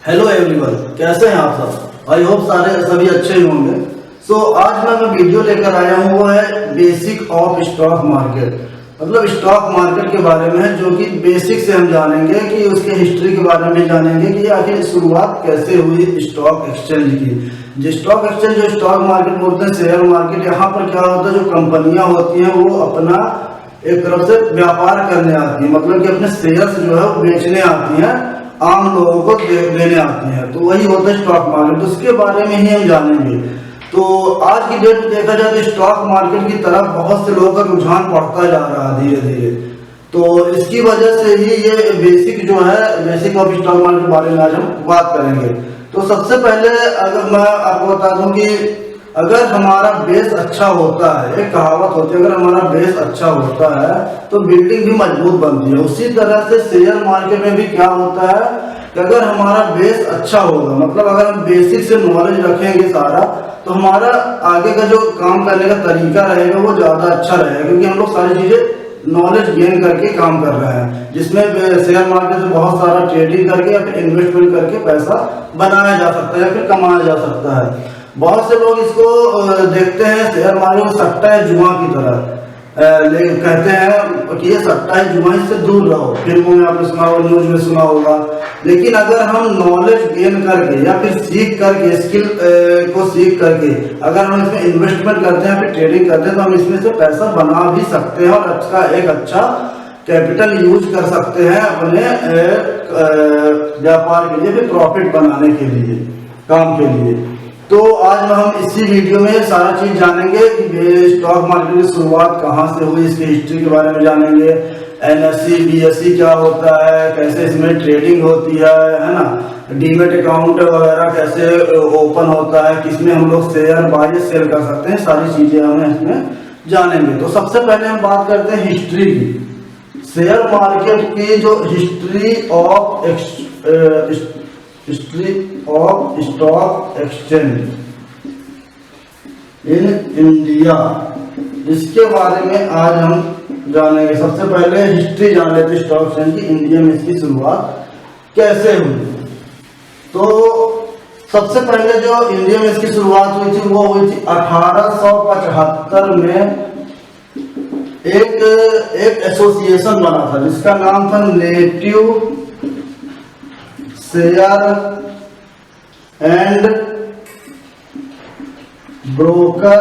Hello everyone, कैसे हैं आप सब। आई होप सभी अच्छे ही होंगे। आज मैं वीडियो लेकर आया हूँ वो है बेसिक ऑफ स्टॉक मार्केट। मतलब स्टॉक मार्केट के बारे में है, जो कि बेसिक से हम जानेंगे कि उसके हिस्ट्री के बारे में जानेंगे कि आखिर शुरुआत कैसे हुई स्टॉक एक्सचेंज की। जो स्टॉक एक्सचेंज जो स्टॉक मार्केट बोलते हैं, शेयर मार्केट, यहाँ पर क्या होता है, जो कंपनियां होती हैं वो अपना एक तरफ से व्यापार करने आती है, मतलब कि अपने शेयर्स जो है वो बेचने आती हैं, आम लोगों को देने आती हैं। तो वही होता है स्टॉक मार्केट। तो उसके बारे में ही हम जानेंगे। तो आज की डेट में देखा जाए तो स्टॉक मार्केट की तरफ बहुत से लोगों का रुझान बढ़ता जा रहा है धीरे धीरे। तो इसकी वजह से ही ये बेसिक जो है, बेसिक ऑफ स्टॉक मार्केट के बारे में आज हम बात करेंगे। तो सबसे पहले अगर मैं आपको बता दूं कि अगर हमारा बेस अच्छा होता है, एक कहावत होती है, अगर हमारा बेस अच्छा होता है तो बिल्डिंग भी मजबूत बनती है। उसी तरह से शेयर मार्केट में भी क्या होता है कि अगर हमारा बेस अच्छा होगा, मतलब अगर हम बेसिक से नॉलेज रखेंगे सारा, तो हमारा आगे का जो काम करने का तरीका रहेगा वो ज्यादा अच्छा रहेगा, क्योंकि हम लोग सारी चीजें नॉलेज गेन करके काम कर रहे हैं, जिसमें शेयर मार्केट से बहुत सारा ट्रेडिंग करके या फिर इन्वेस्टमेंट करके पैसा बनाया जा सकता है या फिर कमाया जा सकता है। बहुत से लोग इसको देखते हैं शेयर मार्केट को सट्टा है जुआ की तरह, कहते हैं कि ये सट्टा है जुआ, इससे दूर रहो। फिल्मों में आपने सुना होगा, न्यूज में सुना होगा। लेकिन अगर हम नॉलेज गेन करके या फिर सीख करके, स्किल को सीख करके अगर हम इसमें इन्वेस्टमेंट करते हैं, फिर ट्रेडिंग करते हैं, तो हम इसमें से पैसा बना भी सकते हैं और अच्छा एक अच्छा कैपिटल यूज कर सकते हैं अपने व्यापार के लिए, फिर प्रॉफिट बनाने के लिए, काम के लिए। तो आज हम इसी वीडियो में सारा चीज जानेंगे कि स्टॉक मार्केट की शुरुआत कहाँ से हुई, इसकी हिस्ट्री के बारे में जानेंगे। एनएससी बीएससी क्या होता है, कैसे इसमें ट्रेडिंग होती है ना, डीमेट अकाउंट वगैरह कैसे ओपन होता है, किसमें हम लोग शेयर बाय सेल कर सकते हैं, सारी चीजें हम इसमें जानेंगे। तो सबसे पहले हम बात करते हैं हिस्ट्री की। शेयर मार्केट की जो history of stock exchange in India, इसके बारे में आज हम जानेंगे। सबसे पहले हिस्ट्री जान लेते हैं स्टॉक एक्सचेंज की, इंडिया में इसकी शुरुआत कैसे हुई। तो सबसे पहले जो इंडिया में इसकी शुरुआत हुई थी वो हुई थी 1875 में। एक एसोसिएशन बना था जिसका नाम था native share and broker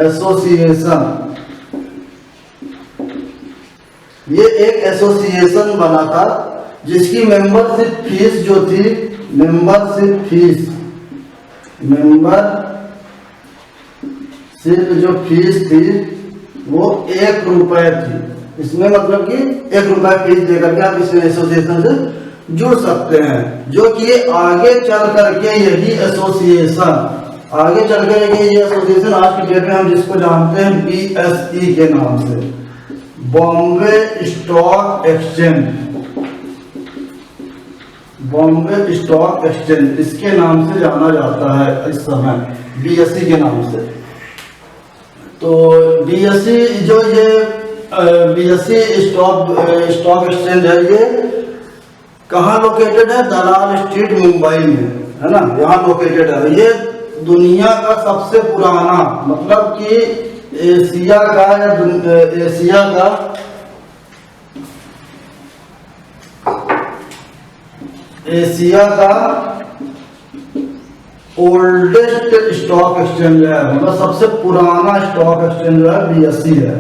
association. ये एक एसोसिएशन बना था जिसकी मेंबरशिप फीस जो थी, मेंबरशिप जो फीस थी वो 1 रुपए थी। इसमें मतलब कि 1 रुपया फीस देकर के आप इस एसोसिएशन से जुड़ सकते हैं, जो कि आगे चल करके यही एसोसिएशन आगे चल करके ये एसोसिएशन आज की डेट में हम जिसको जानते हैं BSE के नाम से, बॉम्बे स्टॉक एक्सचेंज, इसके नाम से जाना जाता है इस समय, BSE के नाम से। तो BSE जो ये BSE स्टॉक एक्सचेंज है, ये कहाँ लोकेटेड है? दलाल स्ट्रीट मुंबई में, है ना, यहाँ लोकेटेड है। ये दुनिया का सबसे पुराना, मतलब कि एशिया का ओल्डेस्ट स्टॉक एक्सचेंज है, मतलब सबसे पुराना स्टॉक एक्सचेंज जो है BSE है।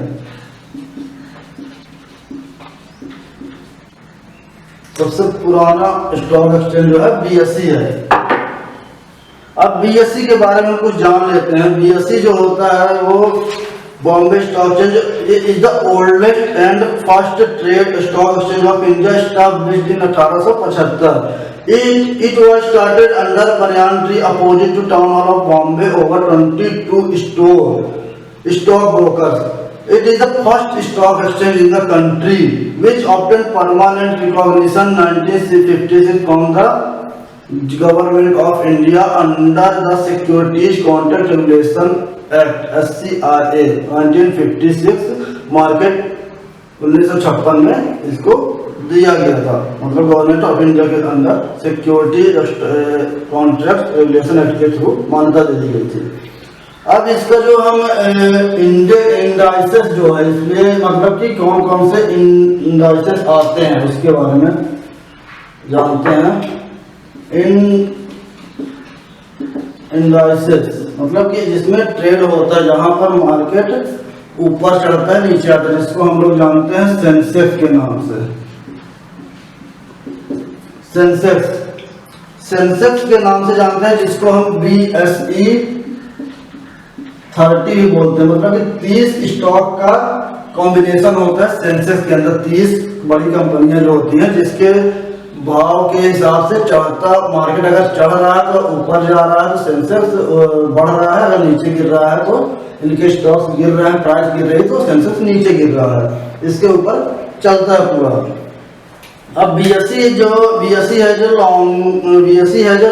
सबसे पुराना स्टॉक एक्सचेंज जो है BSE है। अब BSE के बारे में कुछ जान लेते हैं। BSE जो होता है वो Bombay stock exchange is the oldest and first trade stock exchange of India, established in 1875। It was started under banyan tree opposite to town hall of Bombay. Over 22 stock brokers. It is the first stock exchange in the country which obtained permanent recognition 1956 from the Government of India under the Securities Contract Regulation Act SCRA 1956। Market 1956 में इसको दिया गया था, मतलब government of India के अंदर security contract regulation act के through मान्यता दे दी गई थी। अब इसका जो हम इंडाइसेस जो है, इसमें मतलब कि कौन कौन से इंडाइसेस आते हैं उसके बारे में जानते हैं। इंडाइसेस मतलब कि जिसमें ट्रेड होता है, जहां पर मार्केट ऊपर चढ़ता है नीचे आता है, जिसको हम लोग जानते हैं सेंसेक्स के नाम से। सेंसेक्स के नाम से जानते हैं, जिसको हम BSE 30 भी बोलते हैं। मतलब कि 30 स्टॉक का कॉम्बिनेशन होता है सेंसेक्स के अंदर। 30 बड़ी कंपनियां जो होती हैं, जिसके भाव के हिसाब से चढ़ता, मार्केट अगर चढ़ रहा है तो ऊपर जा रहा है तो सेंसेक्स बढ़ रहा है, अगर नीचे गिर रहा है तो इनके स्टॉक्स गिर रहे हैं, प्राइस गिर रही है तो सेंसेक्स नीचे गिर रहा है, इसके ऊपर चलता है पूरा। अब BSE है जो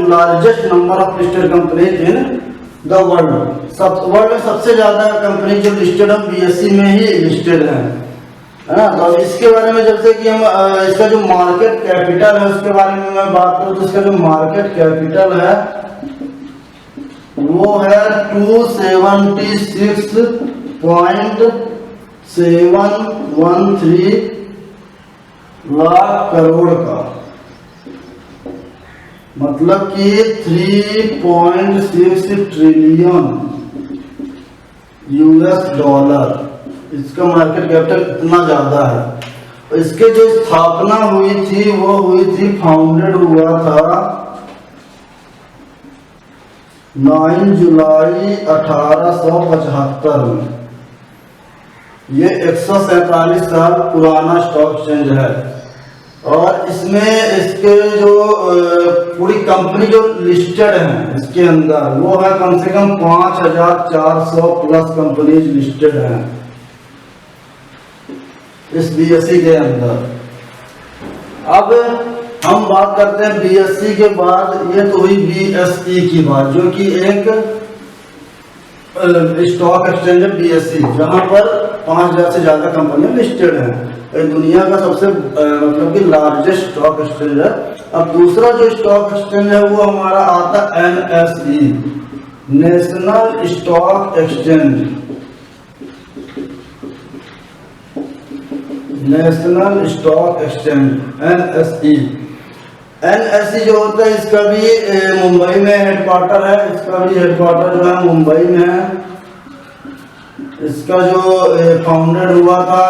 largest number of listed companies in the world. World में सबसे ज्यादा कंपनी जो लिस्टेड है BSE में ही लिस्टेड है ना। तो इसके बारे में जैसे कि हम इसका जो मार्केट कैपिटल है उसके बारे में मैं बात करूं तो इसका जो मार्केट कैपिटल है वो है 276.713 लाख करोड़ का, मतलब कि 3.6 ट्रिलियन $। इसका मार्केट कैपिटल इतना ज्यादा है। और इसके जो स्थापना हुई थी वो हुई थी, फाउंडेड हुआ था 9 जुलाई 1875 में। ये 147 साल पुराना स्टॉक एक्सचेंज है। और इसमें इसके जो पूरी कंपनी जो लिस्टेड है इसके अंदर वो है कम से कम 5400 प्लस कंपनीज लिस्टेड हैं इस BSE के अंदर। अब हम बात करते हैं BSE के बाद, ये तो हुई BSE की बात, जो कि एक स्टॉक एक्सचेंज है BSE, जहां पर 5000 से ज्यादा कंपनियां लिस्टेड हैं। दुनिया का सबसे मतलब कि लार्जेस्ट स्टॉक एक्सचेंज है। अब दूसरा जो स्टॉक एक्सचेंज है वो हमारा आता है NSE, national stock exchange. National stock exchange NSE जो होता है इसका भी मुंबई में हेडक्वार्टर है। इसका भी हेडक्वार्टर जो है मुंबई में है। इसका जो फाउंडेड हुआ था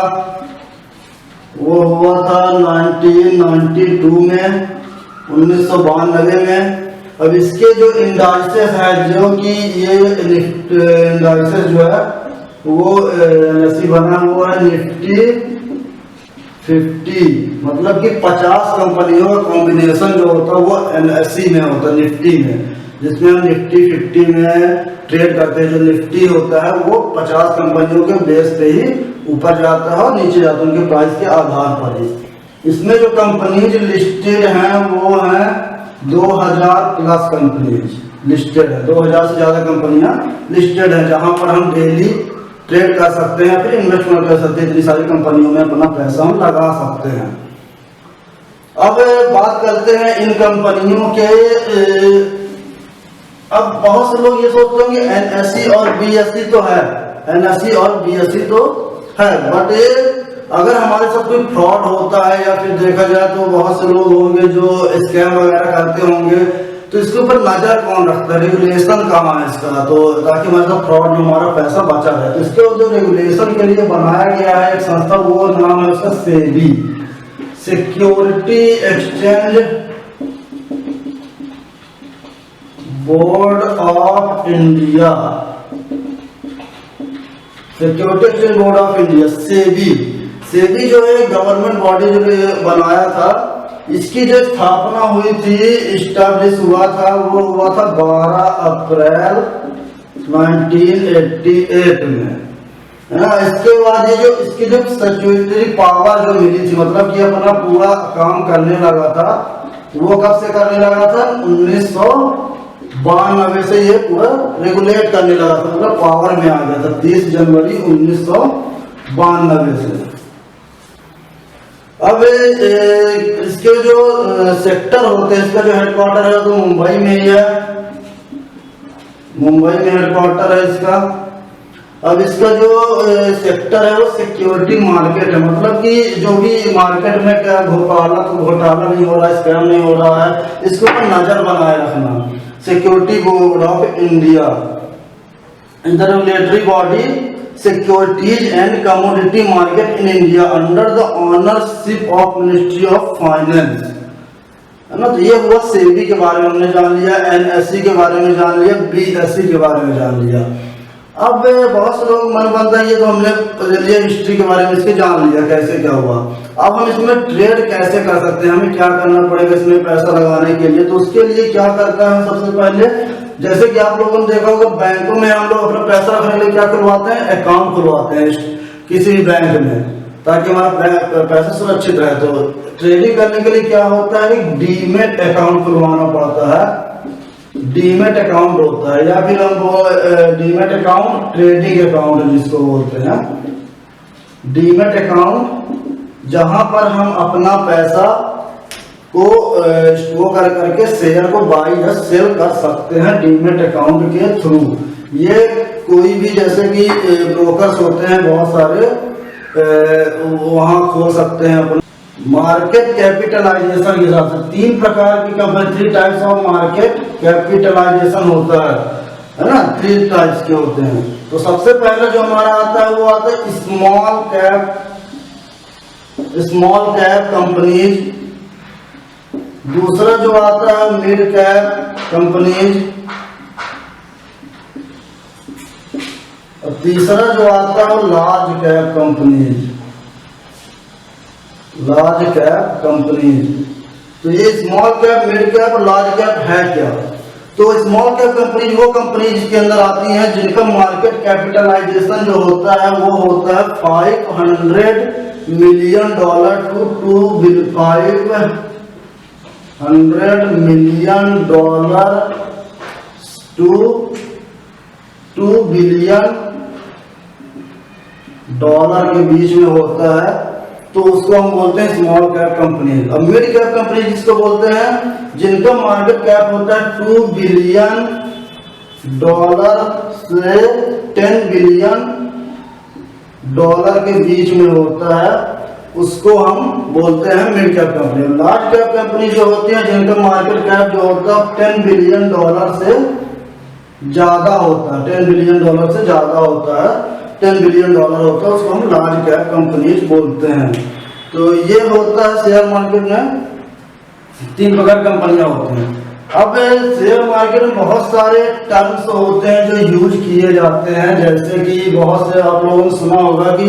वो हुआ था 1992 में, 1992 में। अब इसके जो इंडाइसेस है, जो कि ये इंडाइसेस जो है वो NSE बना हुआ है निफ्टी 50, मतलब कि 50 कंपनियों का कॉम्बिनेशन जो होता है वो NSE में होता है, निफ्टी में, जिसमें हम निफ्टी 50 में ट्रेड करते हैं। जो निफ्टी होता है वो 50 कंपनियों के बेस पे ही ऊपर जाता है और नीचे जाता है उनके प्राइस के आधार पर ही। इसमें जो कंपनीज लिस्टेड हैं वो हैं 2000 प्लस कंपनीज लिस्टेड है। 2000 से ज्यादा कंपनियां लिस्टेड हैं, जहां पर हम डेली ट्रेड कर सकते हैं, फिर इन्वेस्टमेंट कर सकते हैं। इतनी सारी कंपनियों में अपना पैसा हम लगा सकते हैं। अब बात करते हैं इन कंपनियों के। अब बहुत से लोग ये सोचते होंगे NSE और BSE तो है, NSE और BSE तो है, बट अगर हमारे साथ कोई फ्रॉड होता है या फिर देखा जाए तो बहुत से लोग होंगे जो स्कैम वगैरह करते होंगे, तो इसके ऊपर नजर कौन रखता है, रेगुलेशन कहाँ है इसका, तो ताकि हमारे साथ फ्रॉड में हमारा पैसा बचा रहे। तो इसके जो रेगुलेशन के लिए बनाया गया है एक संस्था, वो नाम है उसका SEBI, security exchange board of India. Security exchange board of India SEBI जो है गवर्नमेंट बॉडी जो बनाया था, इसकी जो स्थापना हुई थी, इस्टेब्लिश हुआ था, वो हुआ था 12 अप्रैल 1988 में, है ना। इसके बाद ये जो इसकी जो स्टैट्यूटरी पावर जो मिली थी, मतलब कि अपना पूरा काम करने लगा था, वो कब से करने लगा था, 1992 से ये पूरा रेगुलेट करने लगा था, मतलब पावर में आ गया था 30 जनवरी 1992 से। अब इसके जो सेक्टर होते हैं, इसका जो हेडक्वार्टर है तो मुंबई में ही है, मुंबई में हेडक्वार्टर है इसका। अब इसका जो सेक्टर है वो सिक्योरिटी मार्केट है, मतलब कि जो भी मार्केट में क्या घोटाला नहीं हो रहा है, स्कैम नहीं हो रहा है, इसको नजर बनाए रखना। Security board of India, the regulatory body securities and commodity market in India under the ownership of ministry of finance, है ना। तो ये हुआ सेबी के बारे में हमने जान लिया, एनएससी के बारे में जान लिया, बीएससी के बारे में जान लिया। अब बहुत से लोग मन बनता है ये तो हमने चलिए हिस्ट्री के बारे में इसके जान लिया कैसे क्या हुआ। अब हम इसमें ट्रेड कैसे कर सकते हैं, हमें क्या करना पड़ेगा इसमें पैसा लगाने के लिए। तो उसके लिए क्या करता है सबसे पहले, जैसे कि आप लोगों ने देखा होगा बैंकों में हम लोग अपना पैसा रखने के लिए क्या खुलवाते हैं, अकाउंट खुलवाते हैं किसी भी बैंक में, ताकि हमारा पैसा सुरक्षित रहे। तो ट्रेडिंग करने के लिए क्या होता है, डीमेट अकाउंट खुलवाना पड़ता है, डीमेट अकाउंट होता है, या फिर हम वो डीमेट अकाउंट ट्रेडिंग अकाउंट जिसको बोलते हैं, डीमेट अकाउंट जहां पर हम अपना पैसा को स्टोर कर करके शेयर को बाई या सेल कर सकते हैं डीमेट अकाउंट के थ्रू। ये कोई भी जैसे कि ब्रोकर्स होते हैं बहुत सारे, वहां खोल सकते हैं अपने। मार्केट कैपिटलाइजेशन के हिसाब से 3 प्रकार की company, 3 types of market capitalisation होता है ना, 3 टाइप्स के होते हैं। तो सबसे पहले जो हमारा आता है वो आता है स्मॉल कैप कंपनीज, दूसरा जो आता है मिड कैप कंपनीज, और तीसरा जो आता है large cap companies, large cap companies. तो ये स्मॉल कैप, मिड कैप और लार्ज कैप है क्या। तो स्मॉल कैप कंपनी वो कंपनी जिसके अंदर आती हैं जिनका मार्केट कैपिटलाइजेशन जो होता है वो होता है $500 million to $500 million to $2 billion के बीच में होता है। तो उसको हम बोलते हैं स्मॉल कैप कंपनी। अब मिड कैप कंपनी जिसको बोलते हैं जिनका मार्केट कैप होता है $2 बिलियन से $10 बिलियन के बीच में होता है, उसको हम बोलते हैं mid cap company. Large cap company जो होती है जिनका मार्केट कैप जो होता है $10 बिलियन से ज्यादा होता है, $10 बिलियन से ज्यादा होता है, $10 बिलियन होता है, उसको हम लार्ज कैप कंपनीज बोलते हैं। तो ये होता है शेयर मार्केट में 3 प्रकार कंपनियां होती हैं। अब शेयर मार्केट में बहुत सारे टर्म्स होते हैं जो यूज किए जाते हैं, जैसे कि बहुत से आप लोगों ने सुना होगा कि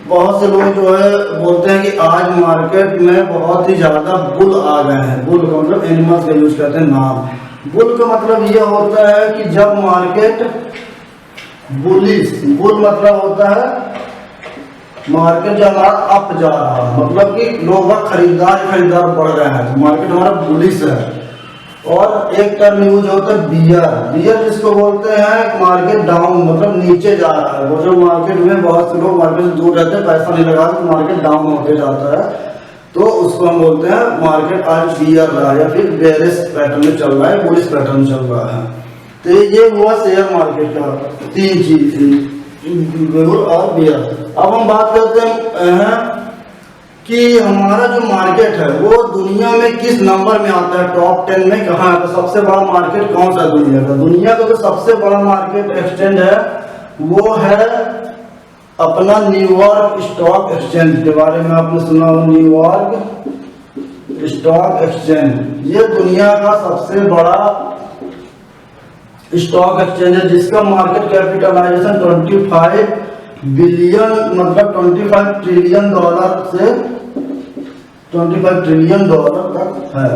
बहुत से लोग जो है बोलते हैं कि आज मार्केट में बहुत ही ज्यादा बुल आ गए हैं। बुल का मतलब एनिमल्स का यूज करते हैं नाम। बुल का मतलब ये होता है कि जब मार्केट बुलिश, बुल मतलब होता है मार्केट जब हमारा अप जा रहा है, मतलब कि लोग खरीदार बढ़ रहे हैं, तो मार्केट हमारा बुलिश है। और एक टर्म यूज होता है बियर जिसको बोलते हैं मार्केट डाउन, मतलब नीचे जा रहा है। वो जो मार्केट में बहुत से लोग मार्केट से दूर रहते हैं, पैसा नहीं लगा तो मार्केट डाउन होते जाता है, तो उसको हम बोलते हैं मार्केट आज बियर रहा है या फिर बेरिश पैटर्न में चल रहा है, बुलिश पैटर्न चल रहा है। तो ये हुआ शेयर मार्केट का 3 चीज, और बियर। अब हम बात करते हैं कि हमारा जो मार्केट है वो दुनिया में किस नंबर में आता है, टॉप 10 में कहाँ है। तो सबसे बड़ा मार्केट कौन सा दुनिया का, दुनिया का जो सबसे बड़ा मार्केट एक्सचेंज है वो है अपना न्यूयॉर्क स्टॉक एक्सचेंज। के बारे में आपने सुना हो, न्यूयॉर्क स्टॉक एक्सचेंज। ये दुनिया का सबसे बड़ा स्टॉक एक्सचेंज है जिसका मार्केट कैपिटलाइजेशन 25 बिलियन मतलब $25 ट्रिलियन से $25 ट्रिलियन तक है।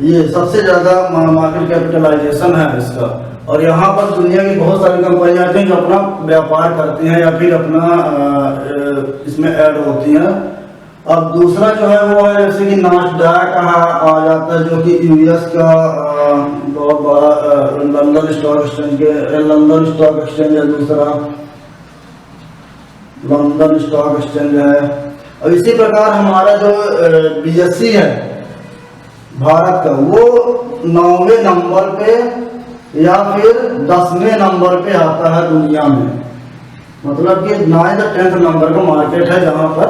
ये सबसे ज्यादा मार्केट कैपिटलाइजेशन है इसका। और यहाँ पर दुनिया की बहुत सारी कंपनियां आती हैं जो अपना व्यापार करती हैं या फिर अपना इसमें ऐड होती हैं। अब दूसरा जो है वो है जैसे कि नास्डैक आ जाता है, जो कि यूएस का बहुत बड़ा लंदन स्टॉक एक्सचेंज है, दूसरा लंदन स्टॉक एक्सचेंज है। और इसी प्रकार हमारा जो BSE है भारत का, वो 9वें नंबर पे या फिर 10वें नंबर पे आता है दुनिया में। मतलब कि 9th 10th नंबर का मार्केट है जहाँ पर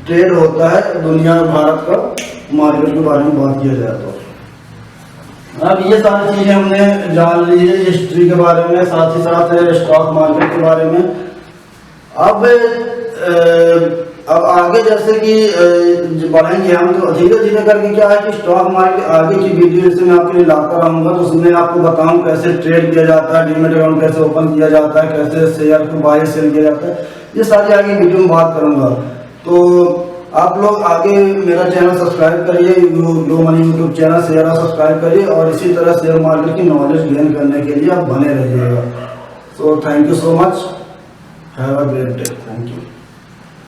ट्रेड होता है दुनिया में। भारत का मार्केट के बारे में बात किया जाए तो अब ये सारी चीज़ें हमने जान ली है हिस्ट्री के बारे में, साथ ही साथ स्टॉक मार्केट के बारे में। अब आगे जैसे कि बढ़ेंगे हम, तो धीरे धीरे करके क्या है कि स्टॉक मार्केट आगे की वीडियो जैसे मैं आपके लिए लाता रहूँगा, तो उसमें आपको बताऊँ कैसे ट्रेड किया जाता है, डीमैट अकाउंट कैसे ओपन किया जाता है, कैसे शेयर को बाय सेल किया जाता है, ये सारी आगे वीडियो में बात करूँगा। तो आप लोग आगे मेरा चैनल सब्सक्राइब करिए, grow money YouTube channel share और सब्सक्राइब करिए, और इसी तरह शेयर मार्केट की नॉलेज गेन करने के लिए आप बने रहिएगा। So thank you so much, have a great day, thank you.